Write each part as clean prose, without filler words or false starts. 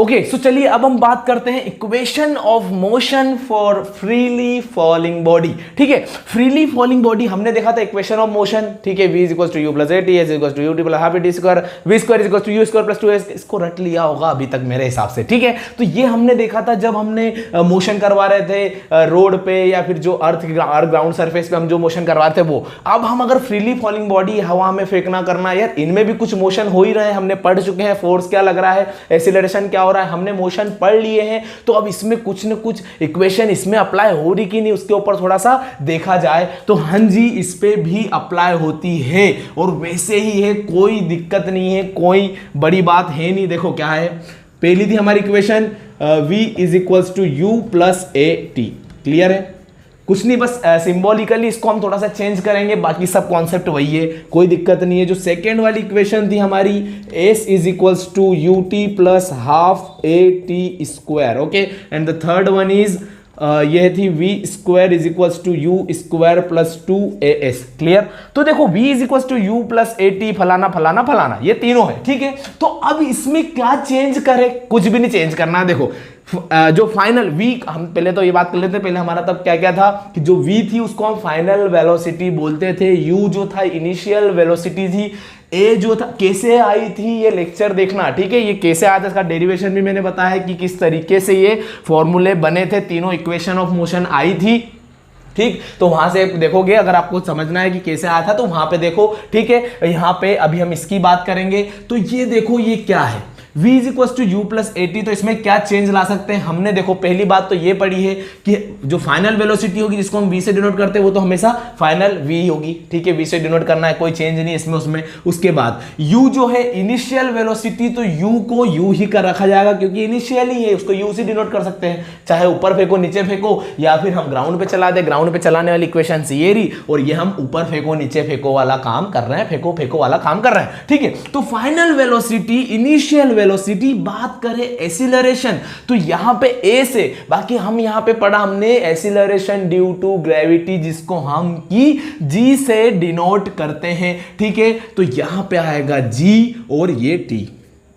Okay so चलिए अब हम बात करते हैं equation of motion for freely falling body. ठीक है, फ्रीली फॉलिंग बॉडी हमने देखा था इक्वेशन ऑफ मोशन। ठीक है, v equals to u plus a t, s equals to u t plus half t square, v square equals to u square plus 2s। इसको रट लिया होगा अभी तक मेरे हिसाब से। ठीक है, तो ये हमने देखा था जब हमने मोशन करवा रहे थे रोड पे या फिर जो अर्थ ग्राउंड सरफेस पे हम जो मोशन करवा रहे थे वो। अब हम अगर फ्रीली फॉलिंग बॉडी, हवा में फेंकना करना, यार इनमें भी कुछ मोशन हो ही रहे हैं, हमने पढ़ चुके हैं। फोर्स क्या लग रहा है, एक्सीलरेशन क्या हो रहा है, हमने मोशन पढ़ लिए हैं। तो अब इसमें कुछ न कुछ इक्वेशन इसमें अप्लाई हो रही कि नहीं, उसके ऊपर थोड़ा सा देखा जाए तो हाँ जी, इस पे भी अप्लाई होती है और वैसे ही है, कोई दिक्कत नहीं है, कोई बड़ी बात है नहीं। देखो क्या है, पहली थी हमारी equation v is equals to u plus a t. Clear है, कुछ नहीं, बस सिंबॉलिकली इसको हम थोड़ा सा चेंज करेंगे, बाकी सब कॉन्सेप्ट वही है, कोई दिक्कत नहीं है। जो सेकेंड वाली इक्वेशन थी हमारी s is equals to u t plus half a t square. Okay, and the third one is यह थी v square is equals to u square plus 2as। Clear, तो देखो v is equals to u plus a t फलाना फलाना फलाना, ये तीनों है। ठीक है, तो अब इसमें क्या चेंज करे, कुछ भी नहीं चेंज करना है। देखो जो फाइनल v, हम पहले तो ये बात कर लेते हैं, पहले हमारा तब क्या क्या था कि जो v थी उसको हम फाइनल वेलोसिटी बोलते थे, u जो था इनिशियल वेलोसिटी थी, a जो था कैसे आई थी ये लेक्चर देखना। ठीक है, ये कैसे आया था इसका डेरिवेशन भी मैंने बताया कि किस तरीके से ये फॉर्मूले बने थे, तीनों इक्वेशन ऑफ मोशन आई थी। ठीक, तो वहां से देखोगे, अगर आपको समझना है कि कैसे आया था तो वहां पे देखो। ठीक है, यहां पे अभी हम इसकी बात करेंगे। तो ये देखो ये क्या है, v is equal to u plus a t. तो इसमें क्या चेंज ला सकते हैं हमने, देखो पहली बात तो ये पढ़ी है कि जो फाइनल वेलोसिटी होगी जिसको हम v से डिनोट करते हैं वो तो हमेशा फाइनल v होगी। ठीक है, v से डिनोट करना है, कोई चेंज नहीं इसमें उसमें। उसके बाद u जो है इनिशियल वेलोसिटी, तो u को u ही कर रखा जाएगा क्योंकि इनिशियल ही है, उसको u से डिनोट कर सकते हैं, चाहे ऊपर फेंको नीचे फेंको या फिर हम ग्राउंड पे चला दे। ग्राउंड पे चलाने वाली इक्वेशन ये रही और ये हम ऊपर फेंको नीचे फेंको वाला काम कर रहे हैं, फेंको फेंको वाला काम कर रहे हैं। ठीक है, तो फाइनल वेलोसिटी, इनिशियल वेलोसिटी। बात करें एसिलरेशन, तो यहां पे a से, बाकी हम यहां पे पढ़ा हमने एसिलरेशन ड्यू टू ग्रेविटी, जिसको हम की g से डिनोट करते हैं। ठीक है, तो यहां पे आएगा g और ये t।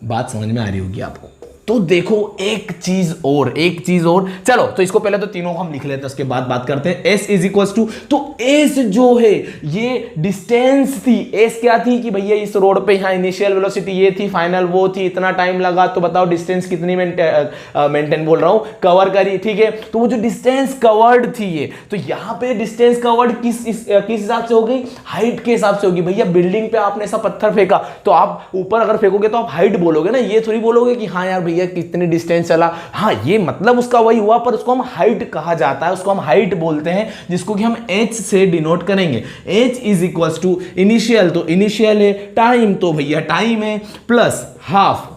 बात समझ में आ रही होगी आपको। तो देखो एक चीज और, चलो तो इसको पहले तो तीनों को हम लिख लेते हैं, उसके बाद बात करते हैं। s इज इक्वल टू, तो s जो है ये डिस्टेंस थी। s क्या थी कि भैया इस रोड पे यहाँ इनिशियल वेलोसिटी ये थी, फाइनल वो थी, इतना टाइम लगा, तो बताओ डिस्टेंस कितनी मेंटेन बोल रहा हूँ, कवर करी। ठीक है, तो वो जो डिस्टेंस कवर्ड थी ये, तो यहाँ पे डिस्टेंस कवर्ड किस हिसाब से हो गई, हाइट के हिसाब से होगी। भैया बिल्डिंग पे आपने ऐसा पत्थर फेंका तो आप ऊपर अगर फेंकोगे तो आप हाइट बोलोगे ना, ये थोड़ी बोलोगे कि हाँ यार भैया कितनी डिस्टेंस चला। हाँ, ये मतलब उसका वही हुआ, पर उसको हम हाइट कहा जाता है, उसको हम हाइट बोलते हैं, जिसको कि हम h से डिनोट करेंगे। h is equal to initial, तो इनिशियल है, टाइम तो भैया टाइम है, plus half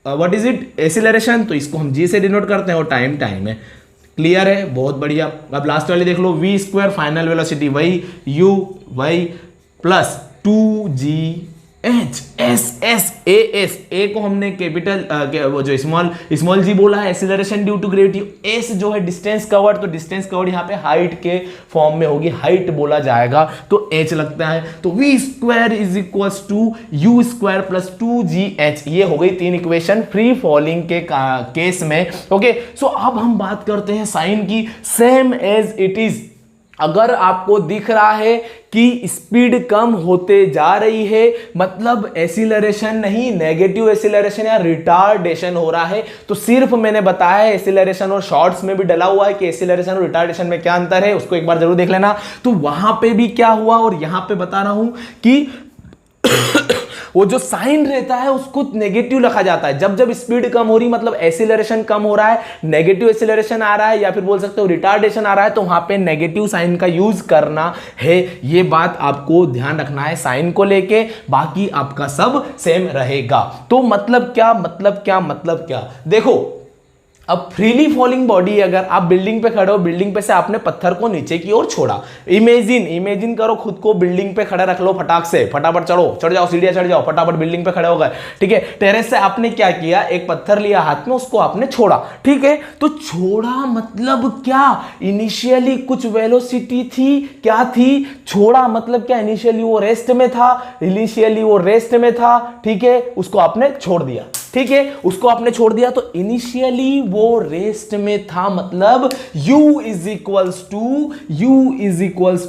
what is it, acceleration, तो इसको हम g से डिनोट करते हैं और टाइम है। क्लियर है, बहुत बढ़िया। अब लास्ट वाली देख लो, v स्क्वायर फाइनल वेलोसिटी वही, u वही, plus 2g H S S A S, A को हमने कैपिटल वो जो स्मॉल जी बोला है, acceleration due to gravity. S जो है डिस्टेंस कवर्ड, तो डिस्टेंस कवर्ड यहाँ पे हाइट के फॉर्म में होगी, हाइट बोला जाएगा तो एच लगता है। तो v square is equal to u square plus 2gh। ये हो गई तीन इक्वेशन फ्री फॉलिंग के केस में। ओके, सो अब हम बात करते हैं साइन की, सेम एज इट इज। अगर आपको दिख रहा है कि स्पीड कम होते जा रही है, मतलब एसिलरेशन नहीं, नेगेटिव एसिलरेशन या रिटार्डेशन हो रहा है, तो सिर्फ मैंने बताया है एसिलरेशन, और शॉर्ट्स में भी डला हुआ है कि एसिलरेशन और रिटार्डेशन में क्या अंतर है, उसको एक बार जरूर देख लेना। तो वहां पे भी क्या हुआ और यहां पे बता रहा हूं कि वो जो साइन रहता है उसको नेगेटिव रखा जाता है। जब जब स्पीड कम हो रही, मतलब एसिलरेशन कम हो रहा है, नेगेटिव एसिलरेशन आ रहा है या फिर बोल सकते हो रिटार्डेशन आ रहा है, तो वहां पे नेगेटिव साइन का यूज करना है। ये बात आपको ध्यान रखना है साइन को लेके, बाकी आपका सब सेम रहेगा। तो मतलब क्या, देखो अब फ्रीली फॉलिंग बॉडी, अगर आप बिल्डिंग पे खड़े हो, बिल्डिंग पे से आपने पत्थर को नीचे की ओर छोड़ा, इमेजिन करो खुद को बिल्डिंग पे खड़े रख लो, फटाक से फटाफट चढ़ जाओ, सीढ़ियां चढ़ जाओ, फटाफट बिल्डिंग पे खड़े हो गए। ठीक है, टेरेस से आपने क्या किया, एक पत्थर लिया हाथ में, उसको आपने छोड़ा। ठीक है, तो छोड़ा मतलब क्या, इनिशियली कुछ वेलोसिटी थी, क्या थी, छोड़ा मतलब क्या, इनिशियली वो रेस्ट में था। ठीक है, उसको आपने छोड़ दिया। ठीक है, उसको आपने छोड़ दिया तो इनिशियली वो रेस्ट में था, मतलब u इज इक्वल्स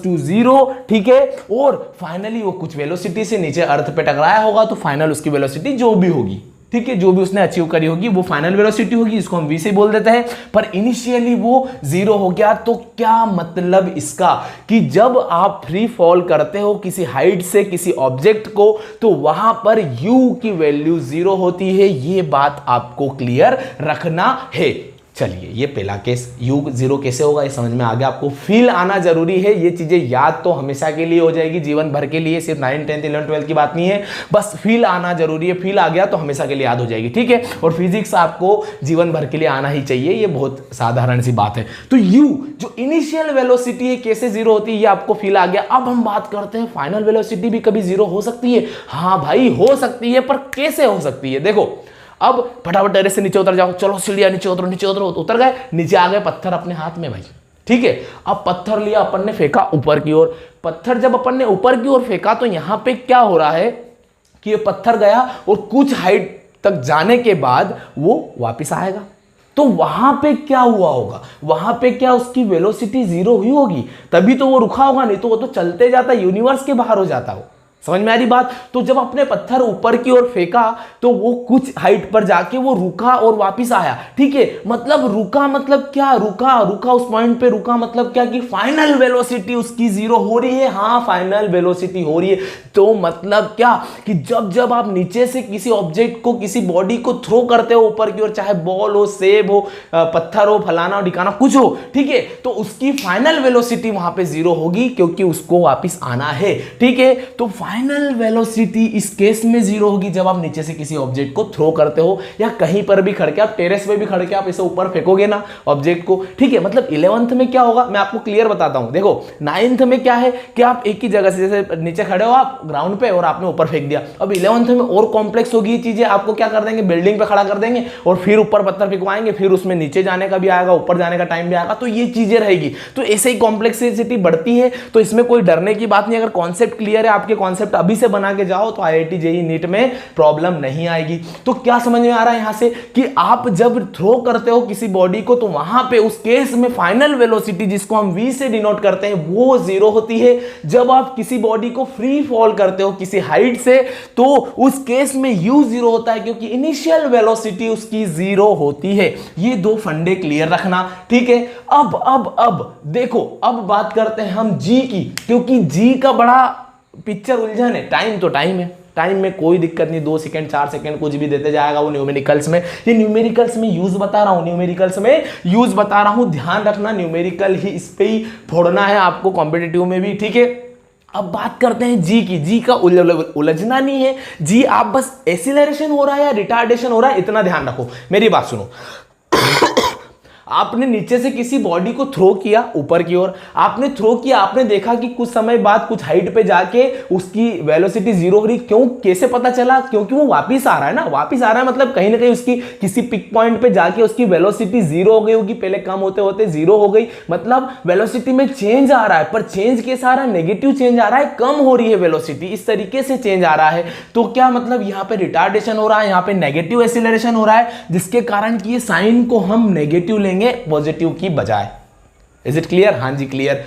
टू 0, ठीक है, और फाइनली वो कुछ वेलोसिटी से नीचे अर्थ पे टकराया होगा तो फाइनल उसकी वेलोसिटी जो भी होगी, ठीक है, जो भी उसने अचीव करी होगी वो फाइनल वेलोसिटी होगी, इसको हम v से बोल देते हैं। पर इनिशियली वो 0 हो गया, तो क्या मतलब इसका कि जब आप फ्री फॉल करते हो किसी हाइट से किसी ऑब्जेक्ट को तो वहां पर u की वैल्यू 0 होती है, ये बात आपको क्लियर रखना है। चलिए, ये पहला केस u 0 कैसे होगा ये समझ में आ गया। आपको फील आना जरूरी है, ये चीजें याद तो हमेशा के लिए हो जाएगी, जीवन भर के लिए, सिर्फ 9, 10, 11, 12 की बात नहीं है, बस फील आना जरूरी है। फील आ गया तो हमेशा के लिए याद हो जाएगी, ठीक है। और फिजिक्स आपको जीवन भर के लिए आना ही चाहिए, ये बहुत साधारण सी बात है। तो u जो इनिशियल वेलोसिटी है कैसे 0 होती है ये आपको फील आ गया। अब हम बात करते हैं फाइनल वेलोसिटी भी कभी 0 हो सकती है। हाँ भाई, हो सकती है, पर कैसे हो सकती है? देखो, अब फटाफट टेरेस से नीचे उतर जाओ, चलो सीढ़ियां नीचे उतरो, नीचे उतरो, उतर गए, नीचे आ गए, पत्थर अपने हाथ में भाई, ठीक है। अब पत्थर लिया अपन ने, फेंका ऊपर की ओर। पत्थर जब अपन ने ऊपर की ओर फेंका तो यहां पे क्या हो रहा है कि ये पत्थर गया और कुछ हाइट तक जाने के बाद वो वापस आएगा, तो वहां पे क्या हुआ होगा? वहां पे क्या उसकी वेलोसिटी 0 हुई होगी, तभी तो वो रुका होगा, नहीं तो वो तो चलते जाता, यूनिवर्स के बाहर हो जाता हो। समझ में आ रही बात? तो जब अपने पत्थर ऊपर की ओर फेंका तो वो कुछ हाइट पर जाके वो रुका और वापस आया, ठीक है। मतलब रुका मतलब क्या? रुका उस पॉइंट पे रुका मतलब क्या कि फाइनल वेलोसिटी उसकी 0 हो रही है। हाँ, फाइनल वेलोसिटी हो रही है। तो मतलब क्या कि जब आप नीचे से किसी ऑब्जेक्ट को, किसी बॉडी को थ्रो करते हो ऊपर की ओर, चाहे बॉल हो, सेब हो, पत्थर हो, फलाना हो, ढिकाना कुछ हो, ठीक है, तो उसकी फाइनल वेलोसिटी वहां पे 0 होगी क्योंकि उसको वापस आना है, ठीक है। तो फाइनल वेलोसिटी इस केस में 0 होगी जब आप नीचे से किसी ऑब्जेक्ट को थ्रो करते हो, या कहीं पर भी खड़ के, आप टेरेस पे भी खड़ के आप इसे ऊपर फेंकोगे ना ऑब्जेक्ट को, ठीक है। मतलब 11th में क्या होगा मैं आपको क्लियर बताता हूं। देखो 9th में क्या है कि आप एक ही जगह से, जैसे नीचे खड़े हो आप ग्राउंड पे और आपने ऊपर फेंक दिया। अब 11th में और कॉम्प्लेक्स होगी चीजें, आपको क्या कर देंगे, बिल्डिंग पे खड़ा कर देंगे और फिर ऊपर पत्थर फेंकवाएंगे, फिर उसमें नीचे जाने का भी आएगा, ऊपर जाने का टाइम भी आएगा, तो ये चीजें रहेगी। तो ऐसे ही कॉम्प्लेक्सिटी बढ़ती है, तो इसमें कोई डरने की बात नहीं। अगर कॉन्सेप्ट क्लियर है, आपके कॉन्सेप्ट अभी से बना के जाओ तो IIT JEE नीट में प्रॉब्लम नहीं आएगी। तो क्या समझ में आ रहा है यहां से कि आप जब थ्रो करते हो किसी बॉडी को तो वहां पे उस केस में फाइनल वेलोसिटी जिसको हम v से डिनोट करते हैं वो 0 होती है। जब आप किसी बॉडी को फ्री फॉल करते हो किसी हाइट से तो उस केस में u 0 होता है क्योंकि इनिशियल वेलोसिटी उसकी 0 होती है। ये दो फंडे क्लियर रखना, ठीक है। अब देखो, अब बात करते हैं हम g की, क्योंकि g का बड़ा पिक्चर उलझन है। टाइम तो टाइम है, टाइम में कोई दिक्कत नहीं, 2 सेकंड 4 सेकंड कुछ भी देते जाएगा वो न्यूमेरिकल्स में। ये न्यूमेरिकल्स में यूज बता रहा हूं, न्यूमेरिकल्स में यूज बता रहा हूं, ध्यान रखना न्यूमेरिकल ही इस पे ही फोड़ना है आपको कॉम्पिटिटिव में भी, ठीक है। अब बात करते हैं जी की। जी का उलझना नहीं है, जी आप बस एक्सीलरेशन हो रहा है या रिटार्डेशन हो रहा है इतना ध्यान रखो। मेरी बात सुनो, आपने नीचे से किसी बॉडी को थ्रो किया ऊपर की ओर, आपने थ्रो किया, आपने देखा कि कुछ समय बाद कुछ हाइट पे जाके उसकी वेलोसिटी 0 हो रही। क्यों, कैसे पता चला? क्योंकि वो वापस आ रहा है ना, वापस आ रहा है मतलब कहीं ना कहीं उसकी किसी पिक पॉइंट पे जाके उसकी वेलोसिटी 0 हो गई होगी, पहले कम होते होते 0 हो गई, मतलब वेलोसिटी में चेंज आ रहा है। पर चेंज कैसा आ रहा है? नेगेटिव चेंज आ रहा है, कम हो रही है वेलोसिटी, इस तरीके से चेंज आ रहा है। तो क्या मतलब यहाँ पे रिटार्डेशन हो रहा है, यहाँ पे नेगेटिव एक्सीलरेशन हो रहा है, जिसके कारण कि ये साइन को हम नेगेटिव लेंगे पॉजिटिव की बजाय। Is it clear? हाँ जी क्लियर।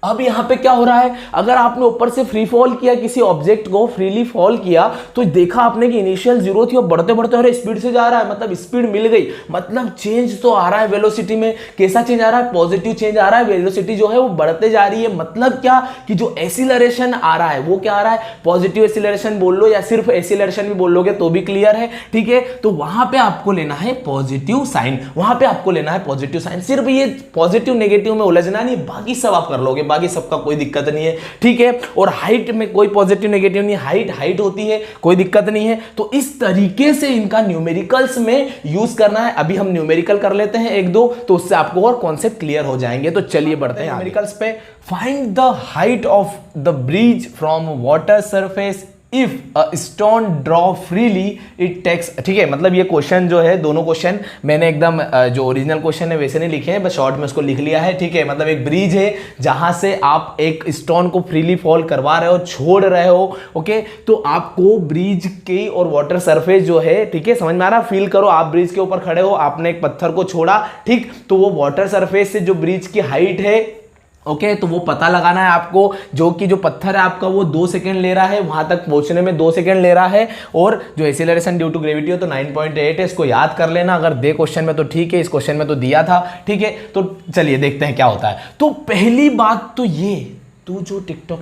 अब यहां पे क्या हो रहा है, अगर आपने ऊपर से फ्री फॉल किया, किसी ऑब्जेक्ट को फ्रीली फॉल किया तो देखा आपने कि इनिशियल 0 थी और बढ़ते बढ़ते अरे स्पीड से जा रहा है, मतलब स्पीड मिल गई, मतलब चेंज तो आ रहा है वेलोसिटी में। कैसा चेंज आ रहा है? पॉजिटिव चेंज आ रहा है, वेलोसिटी जो है वो बढ़ते जा रही है। मतलब क्या कि जो एक्सीलरेशन आ रहा है वो क्या आ रहा है? पॉजिटिव एक्सीलरेशन बोल लो या सिर्फ एक्सीलरेशन भी बोल लोगे तो भी क्लियर है, ठीक है। तो वहां पे आपको लेना है पॉजिटिव साइन, वहां पे आपको लेना है पॉजिटिव साइन। सिर्फ ये पॉजिटिव नेगेटिव में उलझना नहीं, बाकी सब आप कर लोगे, बाकी सबका कोई दिक्कत नहीं है, ठीक है। और हाइट में कोई पॉजिटिव नेगेटिव नहीं, हाइट होती है, कोई दिक्कत नहीं है। तो इस तरीके से इनका न्यूमेरिकल्स में यूज करना है। अभी हम न्यूमेरिकल कर लेते हैं 1-2, तो उससे आपको और कॉन्सेप्ट क्लियर हो जाएंगे। तो चलिए बढ़ते हैं न्यूमेरिकल्स पे। Find the height of the bridge from water surface if a stone draw freely it takes, ठीक है, मतलब ये क्वेश्चन जो है, दोनों क्वेश्चन मैंने एकदम जो ओरिजिनल क्वेश्चन है वैसे नहीं लिखे हैं, बस शॉर्ट में उसको लिख लिया है, ठीक है। मतलब एक ब्रिज है जहां से आप एक स्टोन को फ्रीली फॉल करवा रहे हो, छोड़ रहे हो, ओके, तो आपको ब्रिज की और वाटर सरफेस जो है, ठीक है, समझ में आ रहा, फील करो आप ब्रिज के ऊपर खड़े हो, आपने एक पत्थर को छोड़ा, ठीक, तो वो वाटर सरफेस से जो ब्रिज की हाइट है, ओके, तो वो पता लगाना है आपको, जो कि जो पत्थर है आपका वो 2 सेकंड ले रहा है, वहां तक पहुंचने में 2 सेकंड ले रहा है, और जो एक्सीलरेशन ड्यू टू ग्रेविटी हो तो 9.8 है, इसको याद कर लेना, अगर दे क्वेश्चन में तो ठीक है, इस क्वेश्चन में तो दिया था, ठीक है। तो चलिए देखते हैं क्या होता है। तो पहली बात तो ये, तू जो टिकटॉक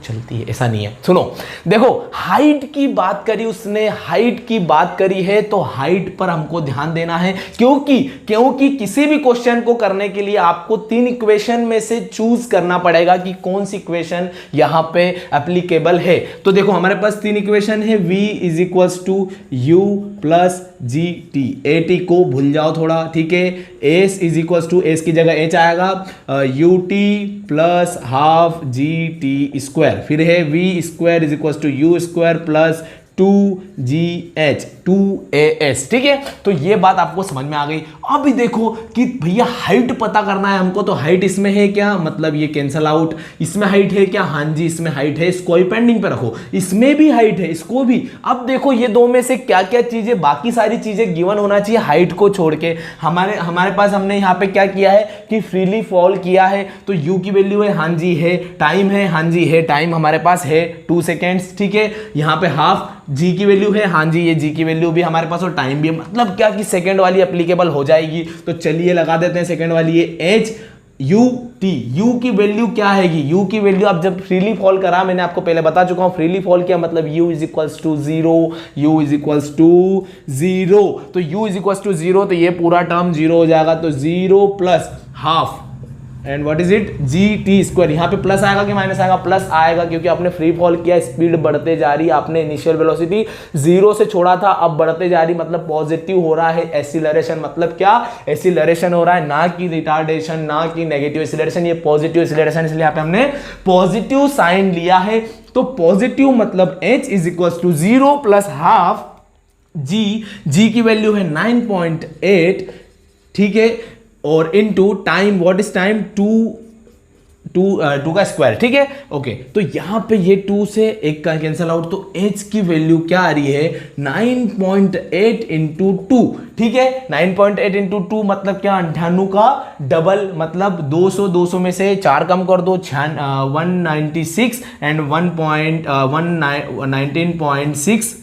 चलती है, ऐसा नहीं है, सुनो, देखो हाइट की बात करी उसने, हाइट की बात करी है तो हाइट पर हमको ध्यान देना है, क्योंकि किसी भी क्वेश्चन को करने के लिए आपको 3 इक्वेशन में से चूज करना पड़ेगा कि कौन सी इक्वेशन यहां पे एप्लीकेबल है। तो देखो हमारे पास 3 इक्वेशन है, v is equals to u plus g t, a t को भूल जाओ थोड़ा, ठीक है, s is equals to, s की जगह एच आएगा, u t plus half g t square, फिर है v square is equals to u square plus 2GH 2AS, ठीक है। तो ये बात आपको समझ में आ गई। अभी देखो कि भैया हाइट पता करना है हमको, तो हाइट इसमें है क्या, मतलब ये कैंसल आउट, इसमें हाइट है क्या, हाँ जी इसमें हाइट है, इसको ही पेंडिंग पे रखो, इसमें भी हाइट है, इसको भी। अब देखो ये दो में से क्या क्या चीजें, बाकी सारी चीजें गिवन होना चाहिए हाइट को छोड़ के। हमारे पास हमने यहाँ पे क्या किया है कि फ्रीली फॉल किया है, तो u की वैल्यू है, हाँ जी है, टाइम है, हाँ जी है, टाइम हमारे पास है 2 सेकेंड्स, ठीक है। यहाँ पे हाफ जी की वैल्यू है, हाँ जी ये जी की वैल्यू भी हमारे पास, और टाइम भी है, मतलब क्या कि सेकंड वाली एप्लीकेबल हो जाएगी। तो चलिए लगा देते हैं सेकंड वाली, ये एच यू टी, यू की वैल्यू क्या हैगी, यू की वैल्यू अब जब फ्रीली फॉल करा, मैंने आपको पहले बता चुका हूं फ्रीली फॉल किया मतलब u is equals to 0, u is equals to 0, तो यू इज इक्वल्स टू 0, तो ये पूरा टर्म 0 हो जाएगा, तो 0 plus half and what is it ji t square. यहाँ पे प्लस आएगा कि माइनस आएगा, प्लस आएगा, क्योंकि आपने फ्री फॉल किया, स्पीड बढ़ते जा रही, आपने इनिशियल वेलोसिटी 0 से छोड़ा था, अब बढ़ते जा रही, मतलब पॉजिटिव हो रहा है एक्सीलरेशन। मतलब क्या, एक्सीलरेशन हो रहा है, ना कि रिटार्डेशन, ना कि नेगेटिव एक्सीलरेशन, ये पॉजिटिव एक्सीलरेशन, इसलिए यहाँ पे हमने पॉजिटिव साइन लिया है। तो पॉजिटिव मतलब h is equal to 0 plus half G की वैल्यू है 9.8, ठीक है, और into time, what is time, 2 का स्क्वायर, ठीक है, ओके। तो यहां पे ये 2 से 1 का कैंसल आउट, तो h की वैल्यू क्या आ रही है 9.8 इंटू 2, ठीक है, 9.8 इंटू 2 मतलब क्या, 98 का डबल, मतलब 200 में से 4 कम कर दो, 196 एंड 119.6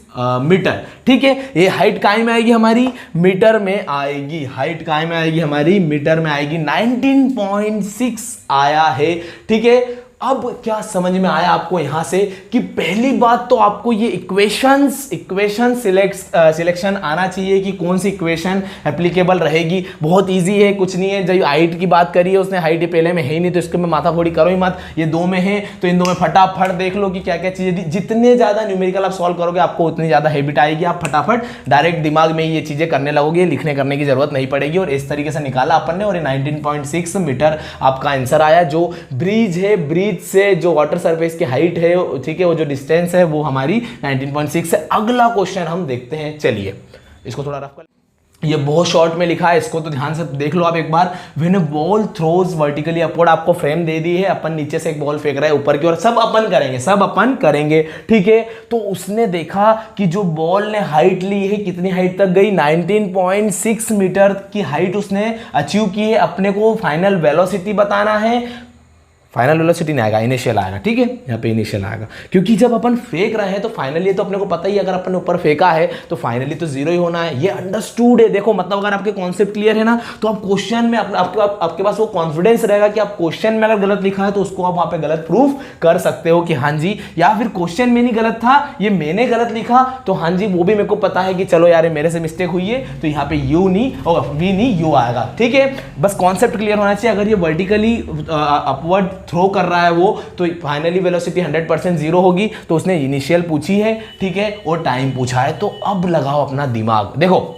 मीटर, ठीक है। ये हाइट काय में आएगी हमारी, मीटर में आएगी, हाइट काय में आएगी हमारी, मीटर में आएगी, 19.6 आया है, ठीक है। अब क्या समझ में आया आपको यहां से कि पहली बात तो आपको ये इक्वेशन सिलेक्शन आना चाहिए कि कौन सी इक्वेशन एप्लीकेबल रहेगी। बहुत इजी है, कुछ नहीं है। जब हाइट की बात करी है उसने, हाइट पहले में है ही नहीं, तो इसके में माथाफोड़ी करो ही मत। ये 2 में है तो इन 2 में फटाफट देख लो कि क्या क्या चीजें, जितने ज्यादा न्यूमेरिकल आप सॉल्व करोगे आपको उतनी ज्यादा हैबिट आएगी, आप फटाफट डायरेक्ट दिमाग में ये चीजें करने लगोगे, लिखने करने की जरूरत नहीं पड़ेगी। और इस तरीके से निकाला अपन ने, और ये 19.6 मीटर आपका आंसर आया। जो ब्रिज है, ब्रिज से जो वाटर सरफेस की हाइट है, ठीक है, वो जो डिस्टेंस है वो हमारी 19.6 है। अगला क्वेश्चन हम देखते हैं, चलिए इसको थोड़ा रफ कर, ये बहुत शॉर्ट में लिखा है, इसको तो ध्यान से देख लो आप एक बार। When a ball throws vertically upward, आपको फ्रेम दे दी है, अपन नीचे से एक बॉल फेंक रहा है ऊपर की ओर, सब अपन करेंगे, ठीक है। तो उसने देखा कि जो बॉल ने हाइट ली है, कितनी हाइट तक गई, 19.6 मीटर की हाइट उसने अचीव की है। अपने को फाइनल वेलोसिटी बताना है, फाइनल वेलोसिटी नहीं आएगा, इनिशियल आएगा, ठीक है, यहाँ पे इनिशियल आएगा, क्योंकि जब अपन फेंक रहे हैं तो फाइनली तो अपने को पता ही, अगर अपन ऊपर फेंका है तो फाइनली तो 0 ही होना है। ये अंडरस्टूड है। देखो मतलब अगर आपके कॉन्सेप्ट क्लियर है ना, तो आप क्वेश्चन में आपके पास वो कॉन्फिडेंस रहेगा कि आप क्वेश्चन में अगर गलत लिखा है तो उसको आप वहां पे गलत प्रूफ कर सकते हो कि हाँ जी, या फिर क्वेश्चन में नहीं गलत था, ये मैंने गलत लिखा, तो हाँ जी वो भी मेरे को पता है कि चलो यार मेरे से मिस्टेक हुई है, तो यहाँ पे यू नहीं होगा, वी नहीं यू आएगा, ठीक है। बस कॉन्सेप्ट क्लियर होना चाहिए। अगर ये वर्टिकली अपवर्ड थ्रो कर रहा है वो, तो फाइनली वेलोसिटी 100% 0 होगी। तो उसने इनिशियल पूछी है, ठीक है, और टाइम पूछा है। तो अब लगाओ अपना दिमाग, देखो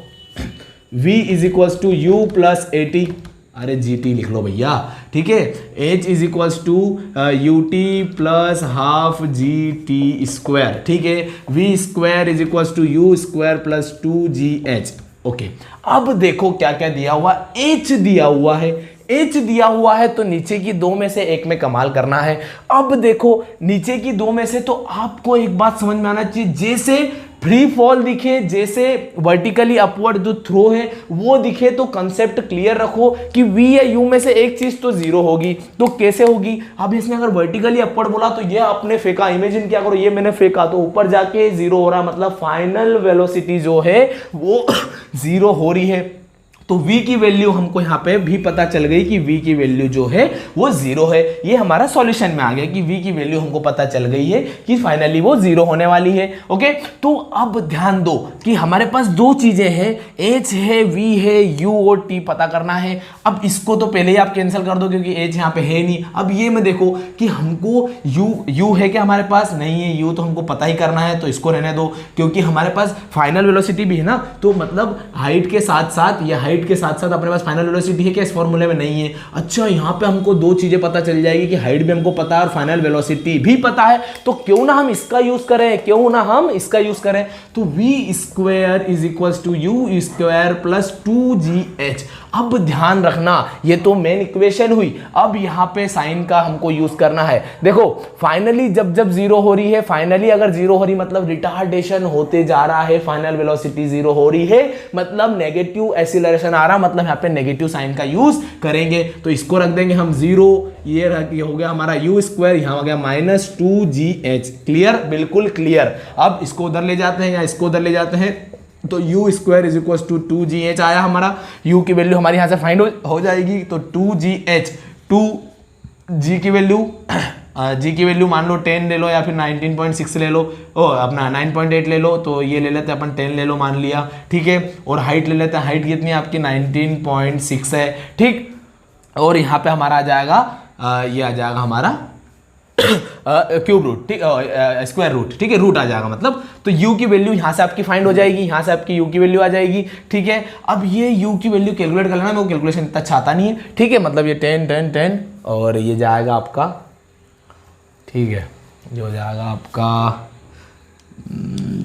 v is equals to u plus 80, अरे GT लिख लो भैया, ठीक है। H is equals to UT plus half GT square, ठीक है। V square is equals to U square plus 2GH। Okay, अब देखो क्या क्या दिया हुआ, H दिया हुआ है, H दिया हुआ है तो नीचे की दो में से एक में कमाल करना है। अब देखो नीचे की दो में से तो आपको एक बात समझ में आना चाहिए, जैसे फ्री फॉल दिखे, जैसे वर्टिकली अपवर्ड जो थ्रो है वो दिखे, तो कंसेप्ट क्लियर रखो कि V या U में से एक चीज तो जीरो होगी। तो कैसे होगी, अब इसने अगर वर्टिकली अपवर्ड बोला तो ये आपने फेंका, इमेजिन क्या करो, ये मैंने फेंका तो ऊपर जाके जीरो हो रहा, मतलब फाइनल वेलोसिटी जो है वो जीरो हो रही है। तो V की वैल्यू हमको यहाँ पे भी पता चल गई कि V की वैल्यू जो है वो जीरो है। ये हमारा सॉल्यूशन में आ गया कि V की वैल्यू हमको पता चल गई है कि फाइनली वो जीरो होने वाली है। ओके, तो अब ध्यान दो कि हमारे पास दो चीजें हैं, H है, V है, U और T पता करना है। अब इसको तो पहले ही आप कैंसिल कर दो क्योंकि H यहाँ पे है नहीं। अब ये में देखो कि हमको U है क्या हमारे पास, नहीं है, U तो हमको पता ही करना है, तो इसको रहने दो क्योंकि हमारे पास फाइनल वेलोसिटी भी है ना, तो मतलब हाइट के साथ साथ या हाइट के साथ साथ अपने पास फाइनल वेलोसिटी है क्या, इस फॉर्मूले में नहीं है। अच्छा, यहाँ पे हमको दो चीजें पता चल जाएगी कि हाइट भी हमको पता है और फाइनल वेलोसिटी भी पता है, तो क्यों ना हम इसका यूज करें, क्यों ना हम इसका यूज करें। तो V square is equals to U square plus 2GH। अब ध्यान रखना, ये तो मेन इक्वेशन हुई, अब यहाँ पे साइन का हमको यूज करना है। देखो फाइनली जब जब जीरो हो रही है, फाइनली अगर जीरो हो रही मतलब रिटार्डेशन होते जा रहा है, फाइनल वेलोसिटी जीरो हो रही है मतलब नेगेटिव एक्सीलरेशन आ रहा, मतलब यहाँ पे नेगेटिव साइन का यूज करेंगे। तो इसको रख देंगे हम जीरो, ये हो गया हमारा U स्क्वायर, यहाँ हो गया माइनस 2GH। क्लियर, बिल्कुल क्लियर। अब इसको उधर ले जाते हैं या इसको उधर ले जाते हैं, तो U square is equal to 2GH आया हमारा। U की वैल्यू हमारी यहाँ से फाइंड हो जाएगी, तो 2GH, 2G की वैल्यू G की वैल्यू मान लो 10 ले लो या फिर 19.6 ले लो, अपना 9.8 ले लो, तो ये ले लेते हैं अपन 10 ले लो मान लिया, ठीक है। और हाइट ले लेते हैं, हाइट कितनी है आपकी 19.6 है, ठीक। और यहाँ पे हमारा आ जाएगा ये आ जाएगा हमारा क्यूब रूट, ठीक, स्क्वायर रूट, ठीक है, रूट आ जाएगा मतलब। तो U की वैल्यू यहाँ से आपकी फाइंड हो जाएगी, यहाँ से आपकी U की वैल्यू आ जाएगी, ठीक है। अब ये U की वैल्यू कैलकुलेट कर लेना, मेरे को कैलकुलेशन इतना अच्छा आता नहीं है, ठीक है। मतलब ये 10 10 10 और ये जाएगा आपका, ठीक है, जो हो जाएगा आपका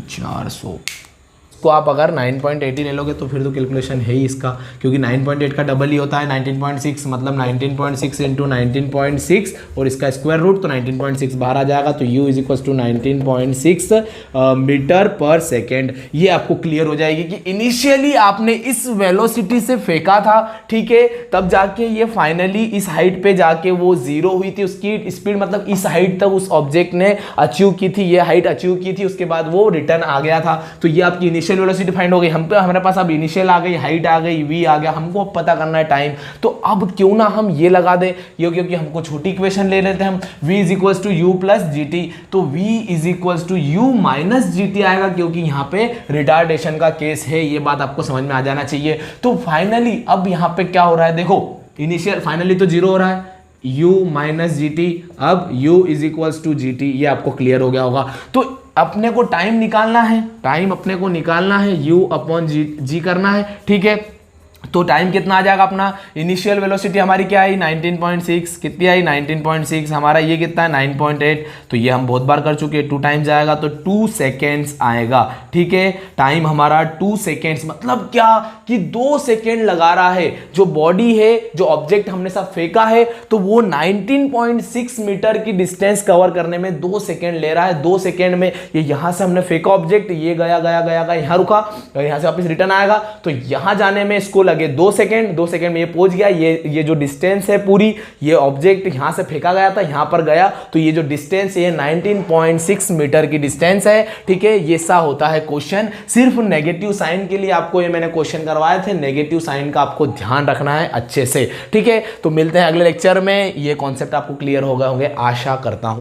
400 को आप अगर 9.80 ले लोगे तो फिर तो कैलकुलेशन है ही इसका, क्योंकि 9.8 का डबल ही होता है 19.6, मतलब 19.6 इंटू 19.6 और इसका स्क्वायर रूट, तो 19.6 बाहर आ जाएगा। तो U is equal to 19.6 meter per second. ये आपको क्लियर हो जाएगी कि इनिशियली आपने इस वेलोसिटी से फेंका था, ठीक है, तब जाके ये फाइनली इस हाइट पे जाके वो जीरो हुई थी, उसकी स्पीड मतलब इस हाइट तक उस ऑब्जेक्ट ने अचीव की थी, ये हाइट अचीव की थी, उसके बाद वो रिटर्न आ गया था। तो ये आपकी इनिशियल वेलोसिटी फाइंड हो गई, हमारे पास अब इनिशियल आ गई, हाइट आ गई, V आ गया, हमको अब पता करना है टाइम। तो अब क्यों ना हम ये लगा दें, ये क्योंकि हमको छोटी इक्वेशन ले लेते हैं हम, V is equals to U plus GT। तो V is equals to U minus GT आएगा, क्योंकि यहाँ पे रिटार्डेशन का केस है, ये बात आपको समझ में आ जाना चाहिए। तो फाइनली अब यहाँ पे क्या हो रहा है, देखो इनिशियल फाइनली तो जीरो हो रहा है, U माइनस GT, अब U is equals to GT, ये आपको क्लियर हो गया होगा। तो अपने को टाइम निकालना है, टाइम अपने को निकालना है, U अपॉन G करना है, ठीक है। तो टाइम कितना आ जाएगा अपना, इनिशियल वेलोसिटी हमारी क्या आई 19.6, कितनी आई 19.6, हमारा ये कितना है 9.8, तो ये हम बहुत बार कर चुके हैं, 2 टाइम्स जाएगा तो 2 सेकेंड्स आएगा, ठीक है। टाइम हमारा 2 सेकेंड्स, मतलब क्या कि 2 सेकेंड लगा रहा है, जो बॉडी है, जो ऑब्जेक्ट हमने सब फेंका है, तो वो 19.6 मीटर की डिस्टेंस कवर करने में 2 सेकेंड ले रहा है। 2 सेकेंड में ये यहां से हमने फेंका ऑब्जेक्ट, ये गया गया गया गया, यहां रुका, यहां से वापस रिटर्न आएगा, तो यहां जाने में इसको लगे 2 सेकेंड, 2 सेकेंड में ये पहुंच गया। ये जो डिस्टेंस है पूरी, ये ऑब्जेक्ट यहां से फेंका गया था, यहां पर गया, तो ये जो डिस्टेंस है 19.6 मीटर की डिस्टेंस है, ठीक है। ये सा होता है क्वेश्चन। सिर्फ नेगेटिव साइन के लिए आपको ये मैंने क्वेश्चन करवाए थे, नेगेटिव साइन का आपको ध्यान रखना है अच्छे से, ठीक है। तो मिलते हैं अगले लेक्चर में, ये कॉन्सेप्ट आपको क्लियर हो गए होंगे आशा करता हूं।